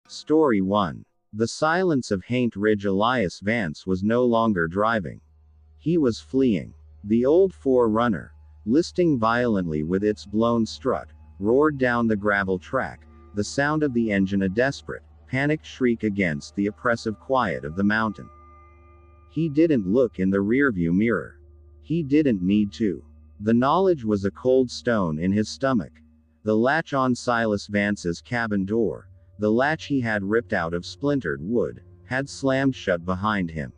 Story 1. The silence of Haint Ridge. Elias Vance was no longer driving. He was fleeing. The old forerunner, listing violently with its blown strut, roared down the gravel track, the sound of the engine a desperate, panicked shriek against the oppressive quiet of the mountain. He didn't look in the rearview mirror. He didn't need to. The knowledge was a cold stone in his stomach. The latch on Silas Vance's cabin door, the latch he had ripped out of splintered wood, had slammed shut behind him.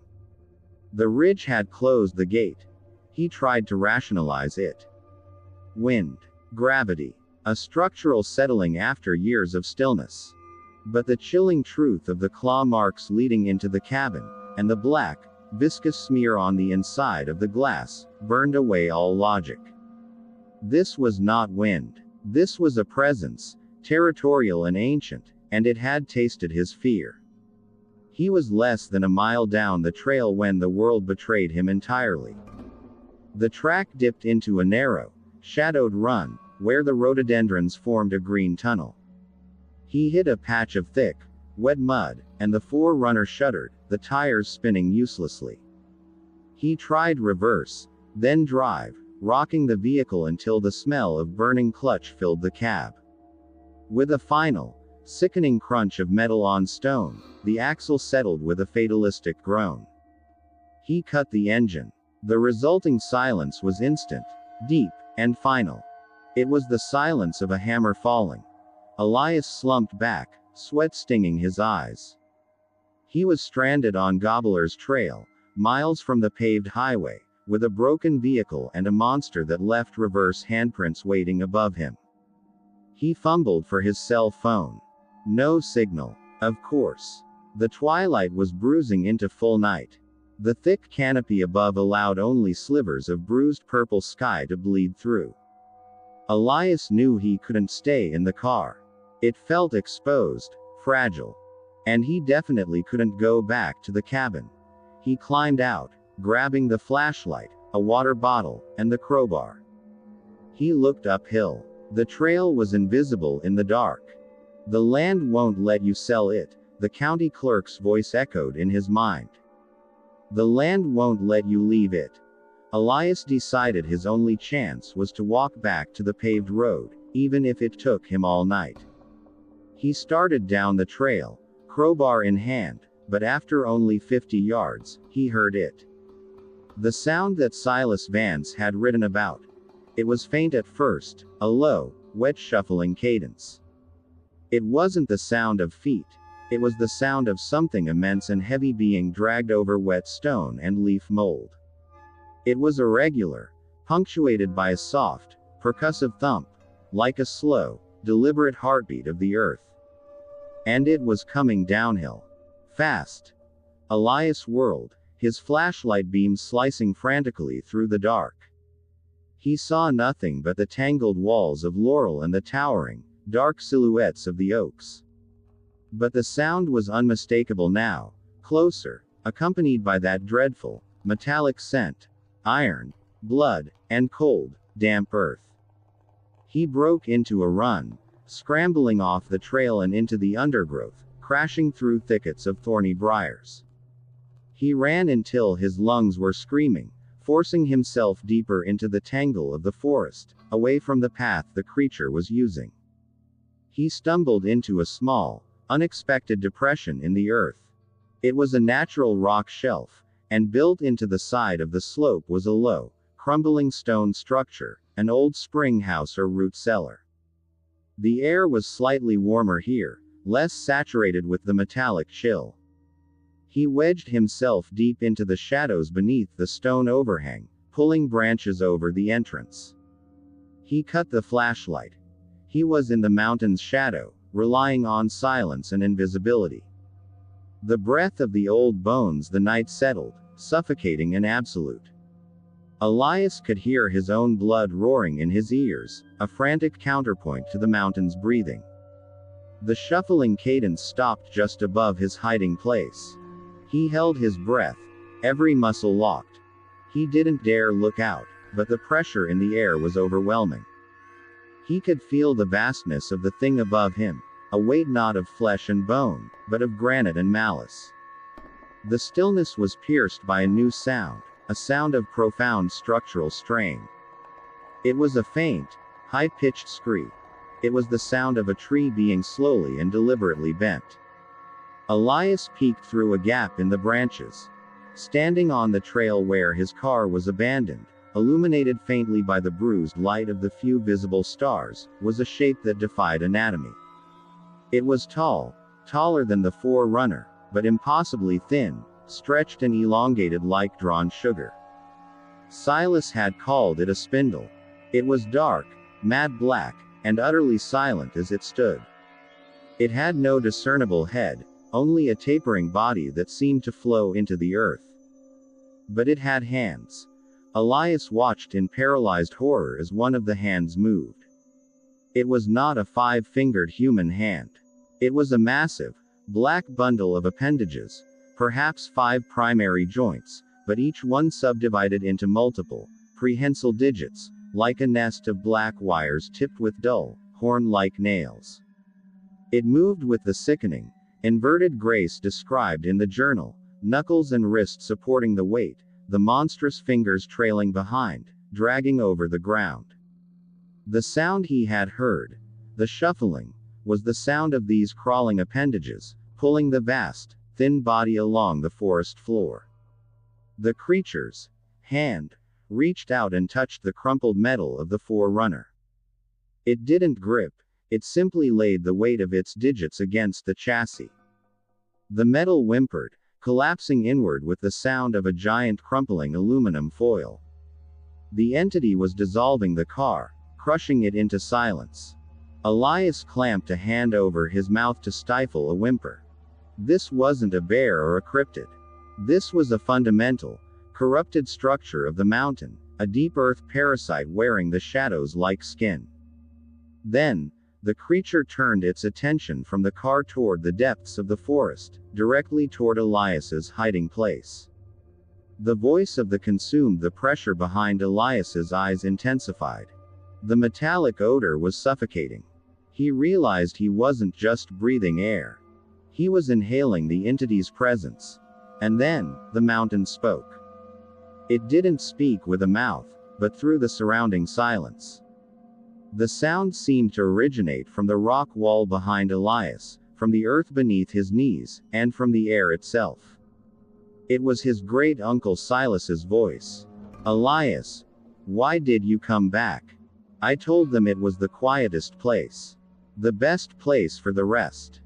The ridge had closed the gate. He tried to rationalize it. Wind, gravity, a structural settling after years of stillness. But the chilling truth of the claw marks leading into the cabin, and the black, viscous smear on the inside of the glass, burned away all logic. This was not wind. This was a presence, territorial and ancient, and it had tasted his fear. He was less than a mile down the trail when the world betrayed him entirely. The track dipped into a narrow, shadowed run, where the rhododendrons formed a green tunnel. He hit a patch of thick, wet mud, and the forerunner shuddered, the tires spinning uselessly. He tried reverse, then drive, rocking the vehicle until the smell of burning clutch filled the cab. With a final, sickening crunch of metal on stone, the axle settled with a fatalistic groan. He cut the engine. The resulting silence was instant, deep, and final. It was the silence of a hammer falling. Elias slumped back, sweat stinging his eyes. He was stranded on Gobbler's Trail, miles from the paved highway, with a broken vehicle and a monster that left reverse handprints waiting above him. He fumbled for his cell phone. No signal. Of course. The twilight was bruising into full night. The thick canopy above allowed only slivers of bruised purple sky to bleed through. Elias knew he couldn't stay in the car. It felt exposed, fragile. And he definitely couldn't go back to the cabin. He climbed out, grabbing the flashlight, a water bottle, and the crowbar. He looked uphill. The trail was invisible in the dark. "The land won't let you sell it," the county clerk's voice echoed in his mind. "The land won't let you leave it." Elias decided his only chance was to walk back to the paved road, even if it took him all night. He started down the trail, crowbar in hand, but after only 50 yards, he heard it. The sound that Silas Vance had written about. It was faint at first, a low, wet shuffling cadence. It wasn't the sound of feet. It was the sound of something immense and heavy being dragged over wet stone and leaf mold. It was irregular, punctuated by a soft, percussive thump, like a slow, deliberate heartbeat of the earth. And it was coming downhill. Fast. Elias whirled, his flashlight beam slicing frantically through the dark. He saw nothing but the tangled walls of laurel and the towering, dark silhouettes of the oaks. But the sound was unmistakable now, closer, accompanied by that dreadful, metallic scent, iron, blood, and cold, damp earth. He broke into a run, scrambling off the trail and into the undergrowth, crashing through thickets of thorny briars. He ran until his lungs were screaming, forcing himself deeper into the tangle of the forest, away from the path the creature was using. He stumbled into a small, unexpected depression in the earth. It was a natural rock shelf, and built into the side of the slope was a low, crumbling stone structure, an old spring house or root cellar. The air was slightly warmer here, less saturated with the metallic chill. He wedged himself deep into the shadows beneath the stone overhang, pulling branches over the entrance. He cut the flashlight. He was in the mountain's shadow, relying on silence and invisibility. The breath of the old bones. The night settled, suffocating and absolute. Elias could hear his own blood roaring in his ears, a frantic counterpoint to the mountain's breathing. The shuffling cadence stopped just above his hiding place. He held his breath, every muscle locked. He didn't dare look out, but the pressure in the air was overwhelming. He could feel the vastness of the thing above him, a weight not of flesh and bone, but of granite and malice. The stillness was pierced by a new sound, a sound of profound structural strain. It was a faint, high-pitched screech. It was the sound of a tree being slowly and deliberately bent. Elias peeked through a gap in the branches. Standing on the trail where his car was abandoned, illuminated faintly by the bruised light of the few visible stars, was a shape that defied anatomy. It was tall, taller than the forerunner, but impossibly thin, stretched and elongated like drawn sugar. Silas had called it a spindle. It was dark, matte black, and utterly silent as it stood. It had no discernible head, only a tapering body that seemed to flow into the earth. But it had hands. Elias watched in paralyzed horror as one of the hands moved. It was not a five-fingered human hand. It was a massive, black bundle of appendages, perhaps 5 primary joints, but each one subdivided into multiple, prehensile digits, like a nest of black wires tipped with dull, horn-like nails. It moved with the sickening, inverted grace described in the journal, knuckles and wrists supporting the weight, the monstrous fingers trailing behind, dragging over the ground. The sound he had heard, the shuffling, was the sound of these crawling appendages, pulling the vast, thin body along the forest floor. The creature's hand reached out and touched the crumpled metal of the forerunner. It didn't grip, it simply laid the weight of its digits against the chassis. The metal whimpered, collapsing inward with the sound of a giant crumpling aluminum foil. The entity was dissolving the car, crushing it into silence. Elias clamped a hand over his mouth to stifle a whimper. This wasn't a bear or a cryptid. This was a fundamental, corrupted structure of the mountain, a deep earth parasite wearing the shadows like skin. Then, the creature turned its attention from the car toward the depths of the forest, directly toward Elias's hiding place. The voice of the consumed the pressure behind Elias's eyes intensified. The metallic odor was suffocating. He realized he wasn't just breathing air. He was inhaling the entity's presence. And then, the mountain spoke. It didn't speak with a mouth, but through the surrounding silence. The sound seemed to originate from the rock wall behind Elias, from the earth beneath his knees, and from the air itself. It was his great-uncle Silas's voice. "Elias, why did you come back? I told them it was the quietest place. The best place for the rest."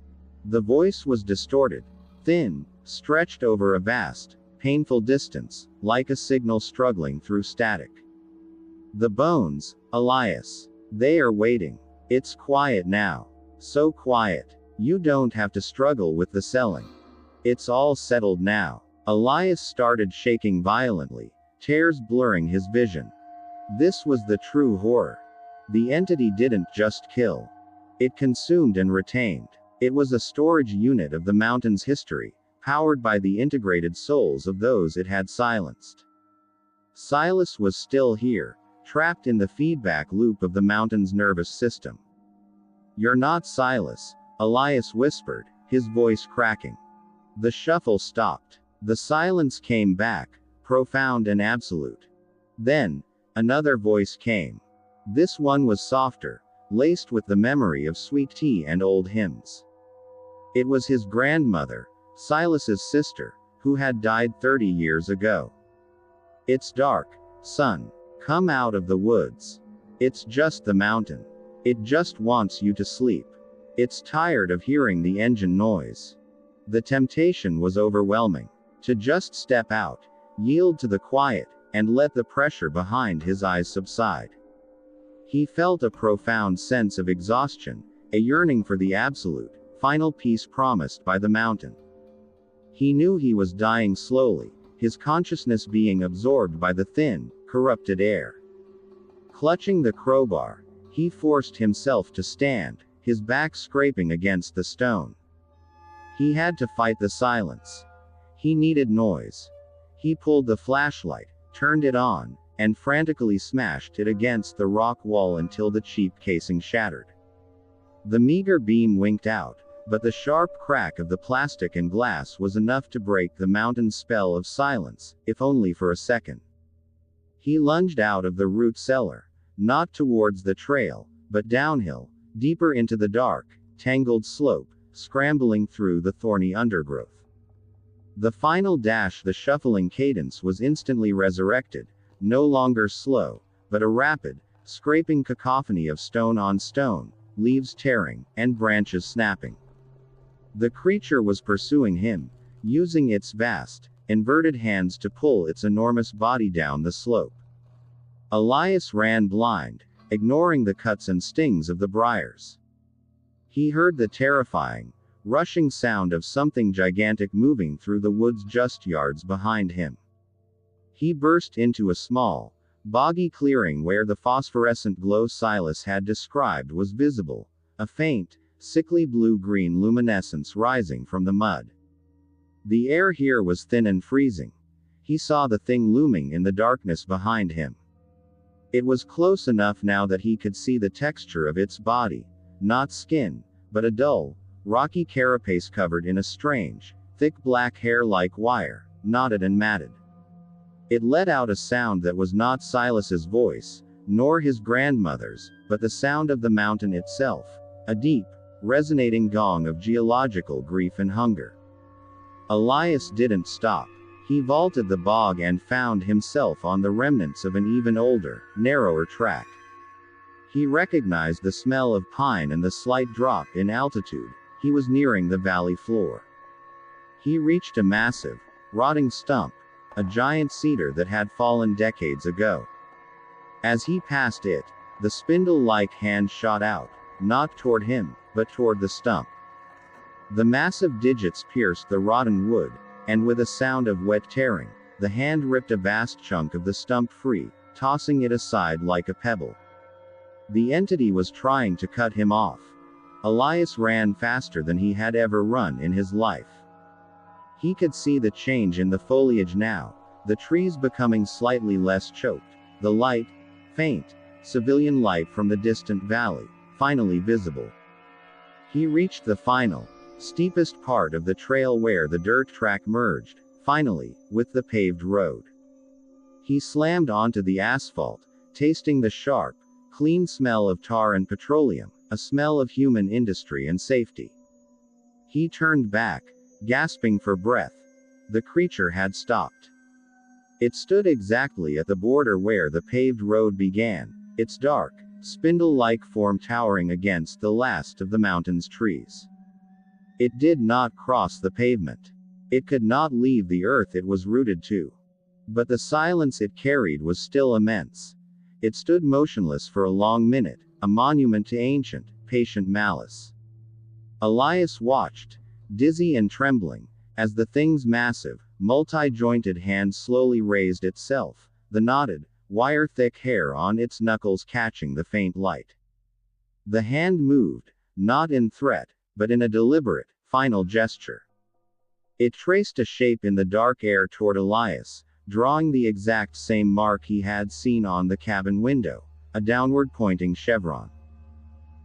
The voice was distorted, thin, stretched over a vast, painful distance, like a signal struggling through static. "The bones, Elias. They are waiting. It's quiet now. So quiet. You don't have to struggle with the selling. It's all settled now." Elias started shaking violently, tears blurring his vision. This was the true horror. The entity didn't just kill. It consumed and retained. It was a storage unit of the mountain's history, powered by the integrated souls of those it had silenced. Silas was still here, trapped in the feedback loop of the mountain's nervous system. "You're not Silas," Elias whispered, his voice cracking. The shuffle stopped. The silence came back, profound and absolute. Then, another voice came. This one was softer, laced with the memory of sweet tea and old hymns. It was his grandmother, Silas's sister, who had died 30 years ago. "It's dark, son. Come out of the woods. It's just the mountain. It just wants you to sleep. It's tired of hearing the engine noise." The temptation was overwhelming. To just step out, yield to the quiet, and let the pressure behind his eyes subside. He felt a profound sense of exhaustion, a yearning for the absolute, final peace promised by the mountain. He knew he was dying slowly, his consciousness being absorbed by the thin, corrupted air. Clutching the crowbar, he forced himself to stand, his back scraping against the stone. He had to fight the silence. He needed noise. He pulled the flashlight, turned it on, and frantically smashed it against the rock wall until the cheap casing shattered. The meager beam winked out, but the sharp crack of the plastic and glass was enough to break the mountain's spell of silence, if only for a second. He lunged out of the root cellar, not towards the trail, but downhill, deeper into the dark, tangled slope, scrambling through the thorny undergrowth. The final dash, the shuffling cadence, was instantly resurrected, no longer slow, but a rapid, scraping cacophony of stone on stone, leaves tearing, and branches snapping. The creature was pursuing him, using its vast, inverted hands to pull its enormous body down the slope. Elias ran blind, ignoring the cuts and stings of the briars. He heard the terrifying, rushing sound of something gigantic moving through the woods just yards behind him. He burst into a small, boggy clearing where the phosphorescent glow Silas had described was visible, a faint, sickly blue-green luminescence rising from the mud. The air here was thin and freezing. He saw the thing looming in the darkness behind him. It was close enough now that he could see the texture of its body, not skin, but a dull, rocky carapace covered in a strange, thick black hair like wire, knotted and matted. It let out a sound that was not Silas's voice, nor his grandmother's, but the sound of the mountain itself, a deep, resonating gong of geological grief and hunger. Elias didn't stop. He vaulted the bog and found himself on the remnants of an even older, narrower track. He recognized the smell of pine and the slight drop in altitude. He was nearing the valley floor. He reached a massive, rotting stump, a giant cedar that had fallen decades ago. As he passed it, the spindle-like hand shot out, not toward him, but toward the stump. The massive digits pierced the rotten wood, and with a sound of wet tearing, the hand ripped a vast chunk of the stump free, tossing it aside like a pebble. The entity was trying to cut him off. Elias ran faster than he had ever run in his life. He could see the change in the foliage now, the trees becoming slightly less choked, the light, faint, civilian light from the distant valley, finally visible. He reached the final, steepest part of the trail where the dirt track merged, finally, with the paved road. He slammed onto the asphalt, tasting the sharp, clean smell of tar and petroleum, a smell of human industry and safety. He turned back, gasping for breath. The creature had stopped. It stood exactly at the border where the paved road began, its dark, spindle-like form towering against the last of the mountain's trees. It did not cross the pavement. It could not leave the earth it was rooted to. But the silence it carried was still immense. It stood motionless for a long minute, a monument to ancient, patient malice. Elias watched, dizzy and trembling, as the thing's massive, multi-jointed hand slowly raised itself, the knotted, wire-thick hair on its knuckles catching the faint light. The hand moved, not in threat, but in a deliberate, final gesture. It traced a shape in the dark air toward Elias, drawing the exact same mark he had seen on the cabin window, a downward-pointing chevron.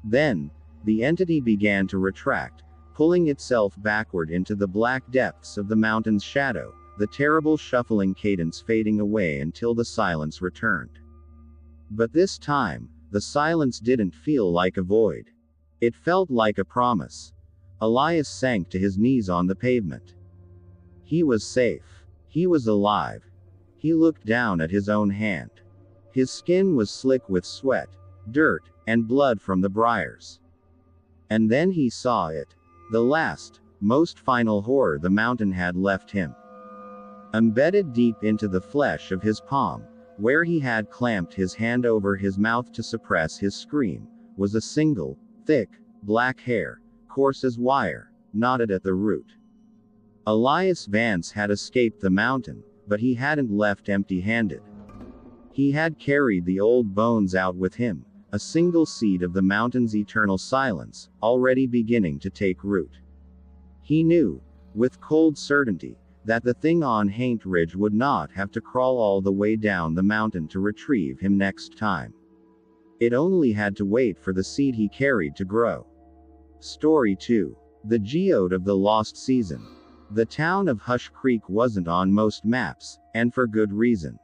Then, the entity began to retract, pulling itself backward into the black depths of the mountain's shadow, the terrible shuffling cadence fading away until the silence returned. But this time, the silence didn't feel like a void. It felt like a promise. Elias sank to his knees on the pavement. He was safe. He was alive. He looked down at his own hand. His skin was slick with sweat, dirt, and blood from the briars. And then he saw it. The last, most final horror the mountain had left him. Embedded deep into the flesh of his palm, where he had clamped his hand over his mouth to suppress his scream, was a single, thick, black hair, coarse as wire, knotted at the root. Elias Vance had escaped the mountain, but he hadn't left empty-handed. He had carried the old bones out with him, a single seed of the mountain's eternal silence, already beginning to take root. He knew, with cold certainty, that the thing on Haint Ridge would not have to crawl all the way down the mountain to retrieve him next time. It only had to wait for the seed he carried to grow. Story 2. The Geode of the Lost Season. The town of Hush Creek wasn't on most maps, and for good reason.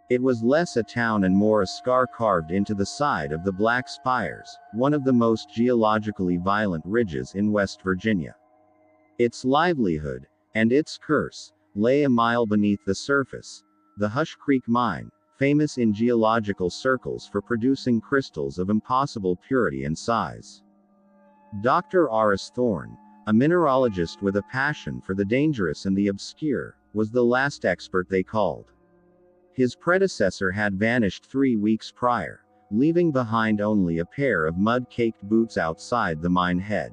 It was less a town and more a scar carved into the side of the Black Spires, one of the most geologically violent ridges in West Virginia. Its livelihood, and its curse, lay a mile beneath the surface. The Hush Creek Mine, famous in geological circles for producing crystals of impossible purity and size. Dr. Horace Thorne, a mineralogist with a passion for the dangerous and the obscure, was the last expert they called. His predecessor had vanished 3 weeks prior, leaving behind only a pair of mud-caked boots outside the mine head.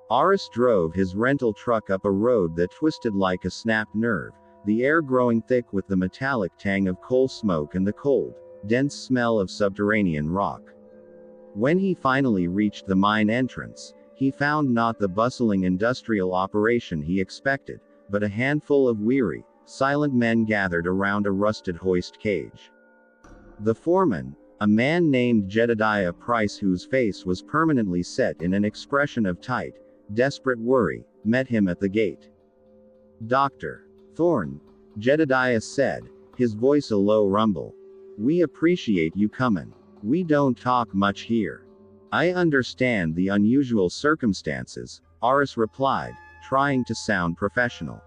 Horace drove his rental truck up a road that twisted like a snapped nerve, the air growing thick with the metallic tang of coal smoke and the cold, dense smell of subterranean rock. When he finally reached the mine entrance, he found not the bustling industrial operation he expected, but a handful of weary, silent men gathered around a rusted hoist cage. The foreman, a man named Jedediah Price, whose face was permanently set in an expression of tight, desperate worry, met him at the gate. "Dr. Thorne," Jedediah said, his voice a low rumble. "We appreciate you comin'. We don't talk much here." "I understand the unusual circumstances," Horace replied, trying to sound professional.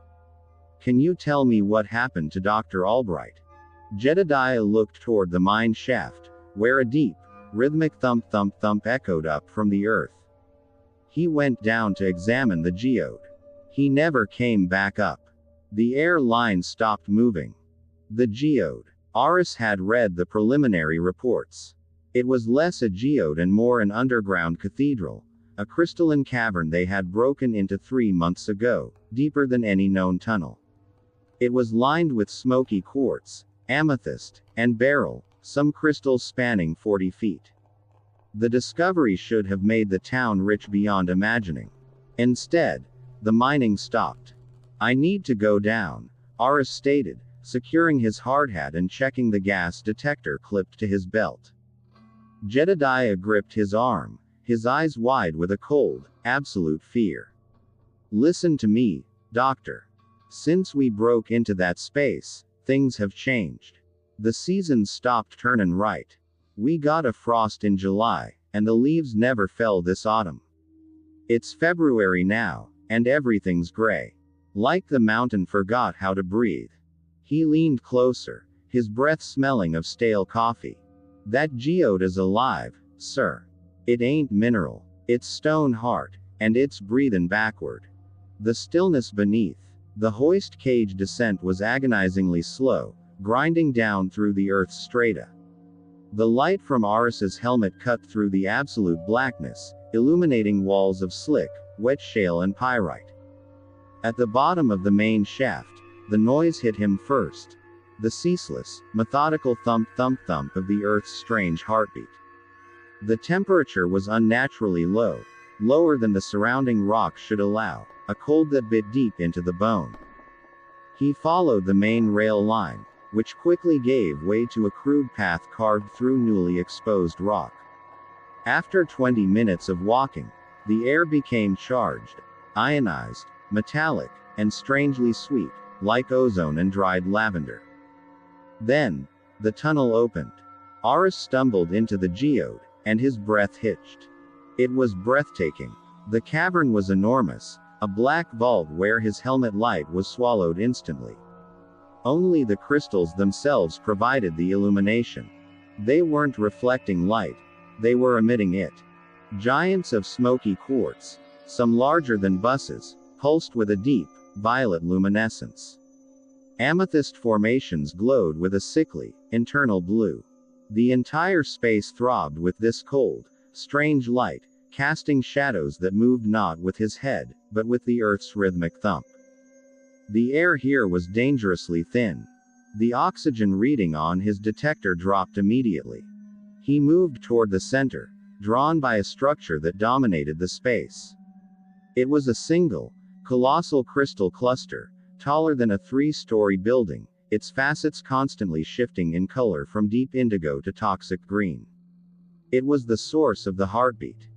"Can you tell me what happened to Dr. Albright?" Jedediah looked toward the mine shaft, where a deep, rhythmic thump thump thump echoed up from the earth. "He went down to examine the geode. He never came back up. The air line stopped moving." The geode. Horace had read the preliminary reports. It was less a geode and more an underground cathedral, a crystalline cavern they had broken into 3 months ago, deeper than any known tunnel. It was lined with smoky quartz, amethyst, and beryl, some crystals spanning 40 feet. The discovery should have made the town rich beyond imagining. Instead, the mining stopped. "I need to go down," Horace stated, securing his hard hat and checking the gas detector clipped to his belt. Jedediah gripped his arm, his eyes wide with a cold, absolute fear. "Listen to me, Doctor. Since we broke into that space, things have changed. The seasons stopped turnin' right. We got a frost in July, and the leaves never fell this autumn. It's February now, and everything's gray. Like the mountain forgot how to breathe." He leaned closer, his breath smelling of stale coffee. "That geode is alive, sir. It ain't mineral. It's stone hard, and it's breathin' backward." The stillness beneath. The hoist cage descent was agonizingly slow, grinding down through the earth's strata. The light from Horace's helmet cut through the absolute blackness, illuminating walls of slick, wet shale and pyrite. At the bottom of the main shaft, the noise hit him first. The ceaseless, methodical thump thump thump of the earth's strange heartbeat. The temperature was unnaturally low, lower than the surrounding rock should allow, a cold that bit deep into the bone. He followed the main rail line, which quickly gave way to a crude path carved through newly exposed rock. After 20 minutes of walking, the air became charged, ionized, metallic, and strangely sweet, like ozone and dried lavender. Then, the tunnel opened. Horace stumbled into the geode, and his breath hitched. It was breathtaking. The cavern was enormous, a black vault where his helmet light was swallowed instantly. Only the crystals themselves provided the illumination. They weren't reflecting light, they were emitting it. Giants of smoky quartz, some larger than buses, pulsed with a deep, violet luminescence. Amethyst formations glowed with a sickly, internal blue. The entire space throbbed with this cold, strange light, casting shadows that moved not with his head, but with the earth's rhythmic thump. The air here was dangerously thin. The oxygen reading on his detector dropped immediately. He moved toward the center, drawn by a structure that dominated the space. It was a single, colossal crystal cluster, taller than a 3-story building, its facets constantly shifting in color from deep indigo to toxic green. It was the source of the heartbeat.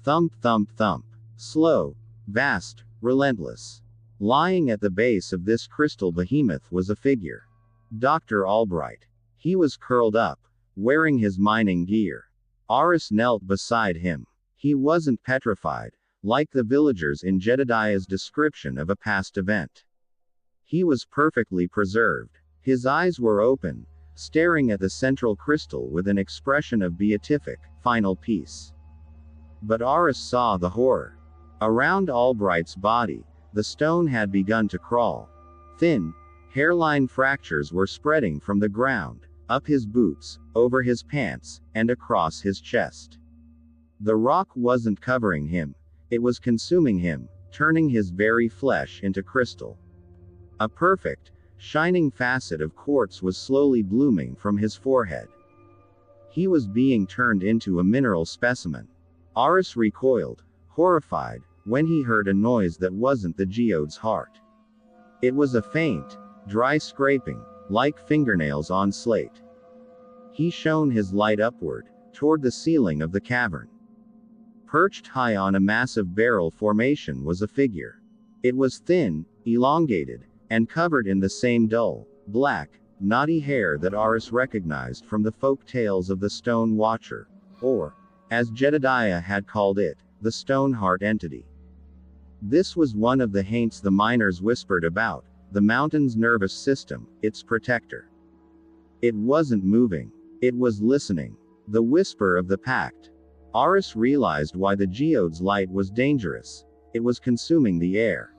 Thump, thump, thump. Slow, vast, relentless. Lying at the base of this crystal behemoth was a figure. Dr. Albright. He was curled up, wearing his mining gear. Aris knelt beside him. He wasn't petrified, like the villagers in Jedediah's description of a past event. He was perfectly preserved. His eyes were open, staring at the central crystal with an expression of beatific, final peace. But Aris saw the horror. Around Albright's body, the stone had begun to crawl. Thin, hairline fractures were spreading from the ground, up his boots, over his pants, and across his chest. The rock wasn't covering him, it was consuming him, turning his very flesh into crystal. A perfect, shining facet of quartz was slowly blooming from his forehead. He was being turned into a mineral specimen. Aris recoiled, horrified, when he heard a noise that wasn't the geode's heart. It was a faint, dry scraping, like fingernails on slate. He shone his light upward, toward the ceiling of the cavern. Perched high on a massive barrel formation was a figure. It was thin, elongated, and covered in the same dull, black, knotty hair that Aris recognized from the folk tales of the Stone Watcher, or, as Jedediah had called it, the Stoneheart entity. This was one of the Haints the miners whispered about, the mountain's nervous system, its protector. It wasn't moving. It was listening. The whisper of the pact. Aris realized why the geode's light was dangerous. It was consuming the air.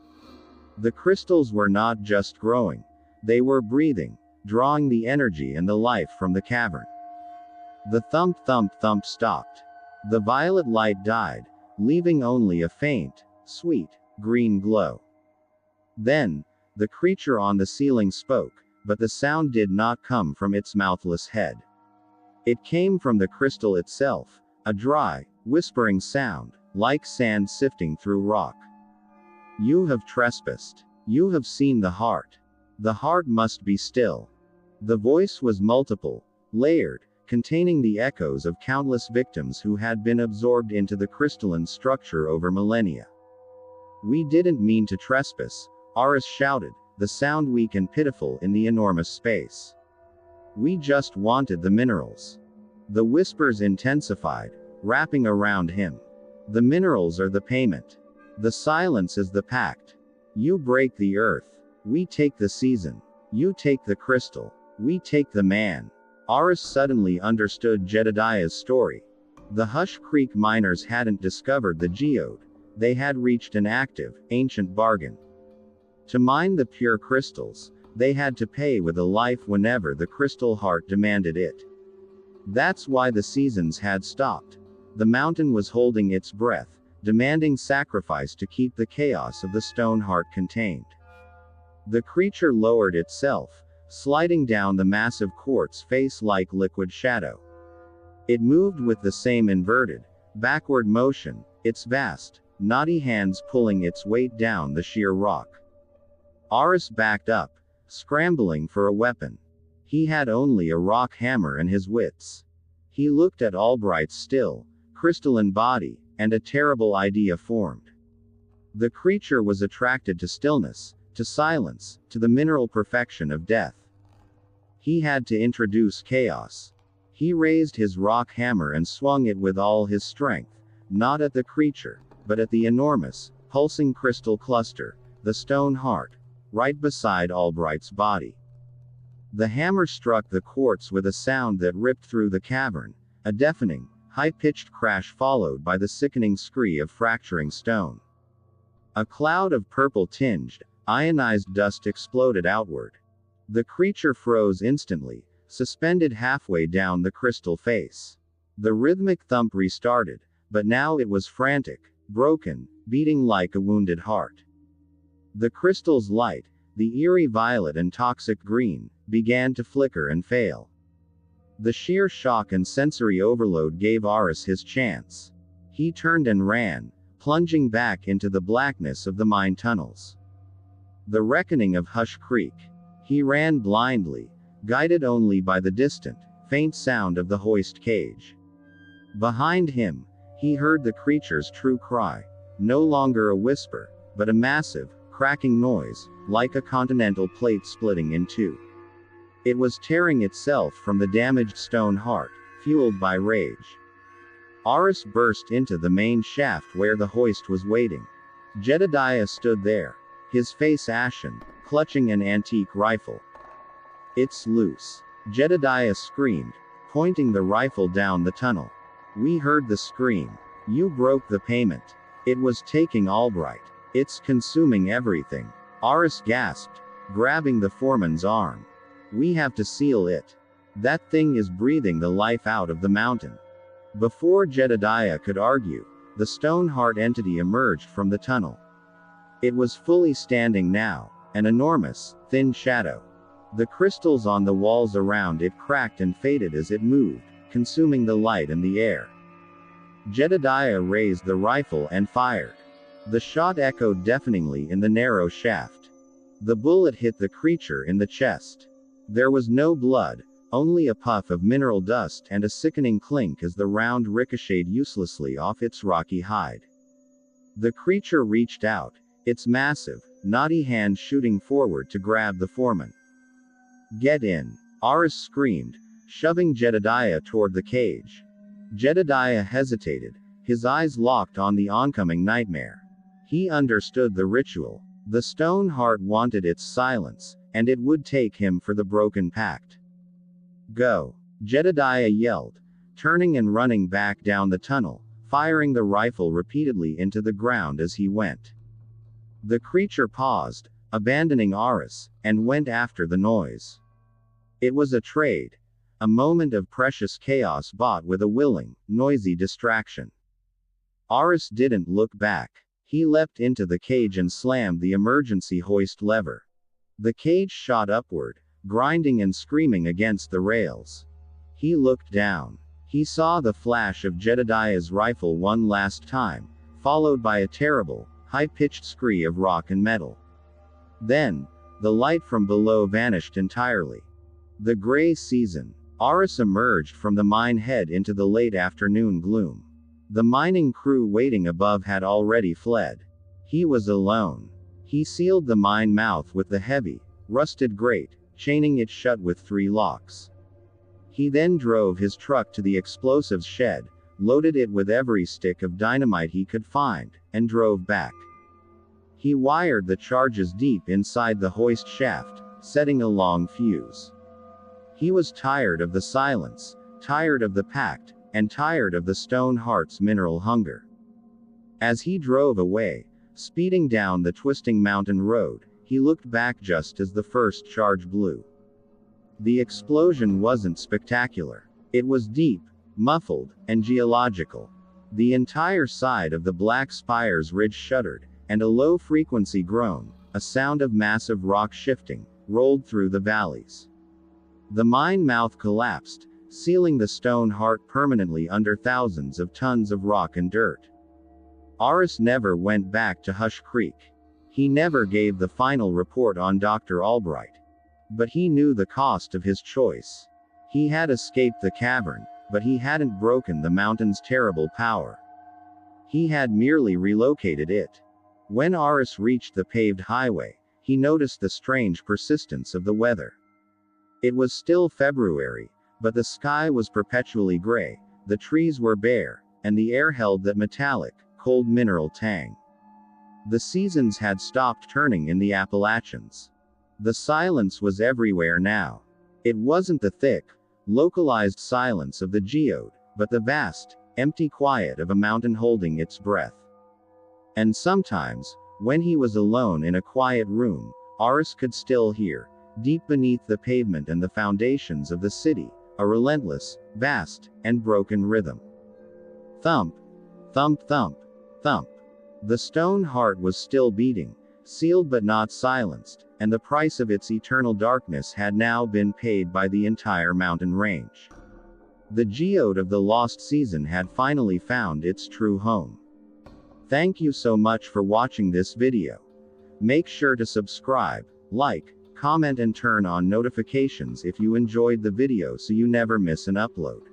The crystals were not just growing. They were breathing, drawing the energy and the life from the cavern. The thump thump thump stopped. The violet light died, leaving only a faint, sweet, green glow. Then, the creature on the ceiling spoke, but the sound did not come from its mouthless head. It came from the crystal itself, a dry, whispering sound, like sand sifting through rock. You have trespassed. You have seen the heart. The heart must be still. The voice was multiple, layered, containing the echoes of countless victims who had been absorbed into the crystalline structure over millennia. We didn't mean to trespass, Aris shouted, the sound weak and pitiful in the enormous space. We just wanted the minerals. The whispers intensified, wrapping around him. The minerals are the payment. The silence is the pact. You break the earth. We take the season. You take the crystal. We take the man. Aris suddenly understood Jedediah's story. The Hush Creek miners hadn't discovered the geode. They had reached an active, ancient bargain. To mine the pure crystals, they had to pay with a life whenever the crystal heart demanded it. That's why the seasons had stopped. The mountain was holding its breath, demanding sacrifice to keep the chaos of the stone heart contained. The creature lowered itself, sliding down the massive quartz face like liquid shadow. It moved with the same inverted, backward motion, its vast, knotty hands pulling its weight down the sheer rock. Aris backed up, scrambling for a weapon. He had only a rock hammer and his wits. He looked at Albright's still, crystalline body, and a terrible idea formed. The creature was attracted to stillness, to silence, to the mineral perfection of death. He had to introduce chaos. He raised his rock hammer and swung it with all his strength, not at the creature, but at the enormous, pulsing crystal cluster, the stone heart, right beside Albright's body. The hammer struck the quartz with a sound that ripped through the cavern, a deafening, high-pitched crash followed by the sickening scream of fracturing stone. A cloud of purple-tinged, ionized dust exploded outward. The creature froze instantly, suspended halfway down the crystal face. The rhythmic thump restarted, but now it was frantic, broken, beating like a wounded heart. The crystal's light, the eerie violet and toxic green, began to flicker and fail. The sheer shock and sensory overload gave Aris his chance. He turned and ran, plunging back into the blackness of the mine tunnels. The reckoning of Hush Creek. He ran blindly, guided only by the distant, faint sound of the hoist cage. Behind him, He heard the creature's true cry. No longer a whisper, but a massive, cracking noise, like a continental plate splitting in two. It was tearing itself from the damaged stone heart, fueled by rage. Aris burst into the main shaft where the hoist was waiting. Jedediah stood there, his face ashen, clutching an antique rifle. "It's loose," Jedediah screamed, pointing the rifle down the tunnel. "We heard the scream. You broke the payment. It was taking Albright. It's consuming everything." Aris gasped, grabbing the foreman's arm. "We have to seal it. That thing is breathing the life out of the mountain." Before Jedediah could argue, the stone heart entity emerged from the tunnel. It was fully standing now, an enormous, thin shadow. The crystals on the walls around it cracked and faded as it moved, consuming the light and the air. Jedediah raised the rifle and fired. The shot echoed deafeningly in the narrow shaft. The bullet hit the creature in the chest. There was no blood, only a puff of mineral dust and a sickening clink as the round ricocheted uselessly off its rocky hide. The creature reached out, its massive, knotty hand shooting forward to grab the foreman. "Get in," Aris screamed, shoving Jedediah toward the cage. Jedediah hesitated, his eyes locked on the oncoming nightmare. He understood the ritual. The stone heart wanted its silence, and it would take him for the broken pact. "Go," Jedediah yelled, turning and running back down the tunnel, firing the rifle repeatedly into the ground as he went. The creature paused, abandoning Aris, and went after the noise. It was a trade. A moment of precious chaos bought with a willing, noisy distraction. Aris didn't look back. He leapt into the cage and slammed the emergency hoist lever. The cage shot upward, grinding and screaming against the rails. He looked down. He saw the flash of Jedediah's rifle one last time, followed by a terrible, high-pitched scream of rock and metal. Then, the light from below vanished entirely. The gray season. Aris emerged from the mine head into the late afternoon gloom. The mining crew waiting above had already fled. He was alone. He sealed the mine mouth with the heavy, rusted grate, chaining it shut with 3 locks. He then drove his truck to the explosives shed, loaded it with every stick of dynamite he could find, and drove back. He wired the charges deep inside the hoist shaft, setting a long fuse. He was tired of the silence, tired of the pact, and tired of the stone heart's mineral hunger. As he drove away, speeding down the twisting mountain road, he looked back just as the first charge blew. The explosion wasn't spectacular. It was deep, muffled, and geological. The entire side of the Black Spire's ridge shuddered, and a low-frequency groan, a sound of massive rock shifting, rolled through the valleys. The mine mouth collapsed, sealing the stone heart permanently under thousands of tons of rock and dirt. Aris never went back to Hush Creek. He never gave the final report on Dr. Albright. But he knew the cost of his choice. He had escaped the cavern, but he hadn't broken the mountain's terrible power. He had merely relocated it. When Aris reached the paved highway, he noticed the strange persistence of the weather. It was still February, but the sky was perpetually gray, the trees were bare, and the air held that metallic, cold mineral tang. The seasons had stopped turning in the Appalachians. The silence was everywhere now. It wasn't the thick, localized silence of the geode, but the vast, empty quiet of a mountain holding its breath. And sometimes, when he was alone in a quiet room, Aris could still hear, deep beneath the pavement and the foundations of the city, a relentless, vast, and broken rhythm. Thump, thump, thump, thump. The stone heart was still beating, sealed but not silenced, and the price of its eternal darkness had now been paid by the entire mountain range. The geode of the lost season had finally found its true home. Thank you so much for watching this video. Make sure to subscribe, like, comment and turn on notifications if you enjoyed the video so you never miss an upload.